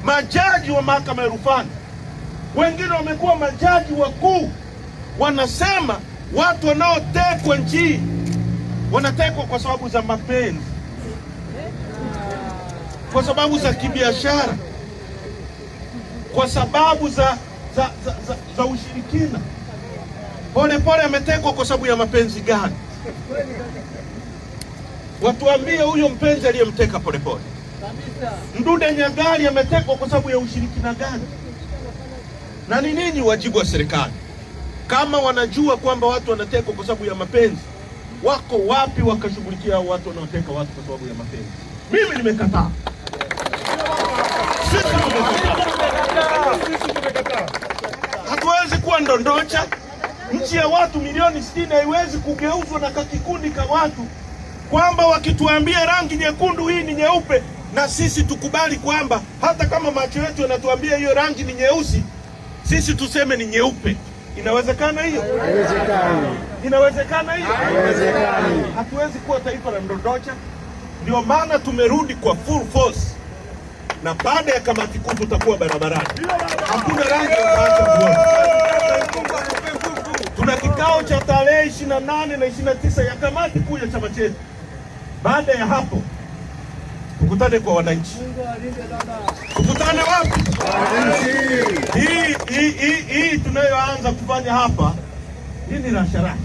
majaji wa mahakama ya rufani, wengine wamekuwa majaji wakuu, wanasema watu wanaotekwa nchi wanatekwa kwa sababu za mapenzi, kwa sababu za kibiashara, kwa sababu za ushirikina. Polepole ametekwa kwa sababu ya mapenzi gani? Watuambie huyo mpenzi aliyemteka Polepole. Mdude Nyagali ametekwa kwa sababu ya ushirikina gani? Na ni nini wajibu wa serikali? Kama wanajua kwamba watu wanatekwa kwa sababu ya mapenzi, wako wapi wakashughulikia watu wanaoteka watu kwa sababu ya mapenzi? Mimi nimekataa. Sisi tumekataa. Hatuwezi kuwa ndondocha. Nchi ya watu milioni 60 haiwezi kugeuzwa na kakikundi ka watu kwamba wakituambia rangi nyekundu hii ni nyeupe, na sisi tukubali kwamba hata kama macho yetu yanatuambia hiyo rangi ni nyeusi, sisi tuseme ni nyeupe. Inawezekana hiyo? Haiwezekani. Inawezekana hiyo? Haiwezekani. Hatuwezi kuwa taifa la ndondocha. Ndio maana tumerudi kwa full force, na baada ya kamati kuu tutakuwa barabarani. Hakuna rangi ya kuacha. Tuna kikao cha tarehe 28 na 29 ya kamati kuu ya chama chetu. Baada ya hapo tukutane kwa wananchi. Tukutane wapi? Hii tunayoanza kufanya hapa, hii ni rasharasha.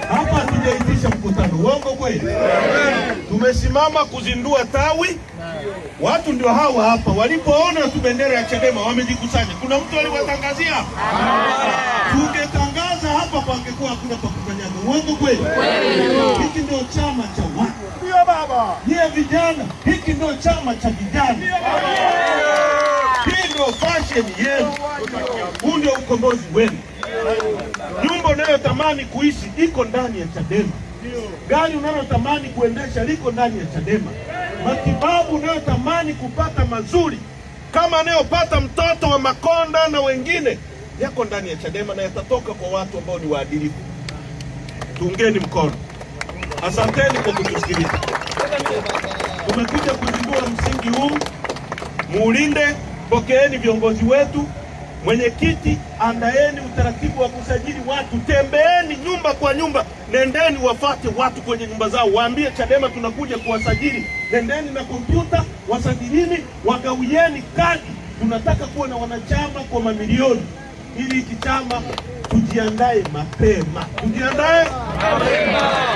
Hapa hatujaitisha mkutano. Uongo kweli? Tumesimama kuzindua tawi. Watu ndio hawa hapa, walipoona tu bendera ya Chadema wamejikusanya. Kuna mtu aliwatangazia? Tungetangaza hapa pangekuwa hakuna pa kukanyaga. Uongo kweli? Hiki ndio chama cha watu. Ndio baba. Yeye vijana, hiki ndio chama cha vijana. Hii ndio fashion yenu. Huu ndio ukombozi wenu. Nyumba unayotamani kuishi iko ndani ya Chadema. Gari unalotamani kuendesha liko ndani ya Chadema. Matibabu unayotamani kupata mazuri kama anayopata mtoto wa Makonda na wengine yako ndani ya Chadema, na yatatoka kwa watu ambao ni waadilifu. Tuungeni mkono. Asanteni kwa kutusikiliza. Tumekuja kuzindua msingi huu, muulinde, pokeeni viongozi wetu. Mwenyekiti, andaeni utaratibu wa kusajili watu, tembeeni nyumba kwa nyumba, nendeni wafate watu kwenye nyumba zao, waambie Chadema tunakuja kuwasajili. Nendeni na kompyuta, wasajilini, wagawieni kadi. Tunataka kuwa na wanachama kwa mamilioni, ili hiki chama tujiandae mapema. Tujiandae mapema.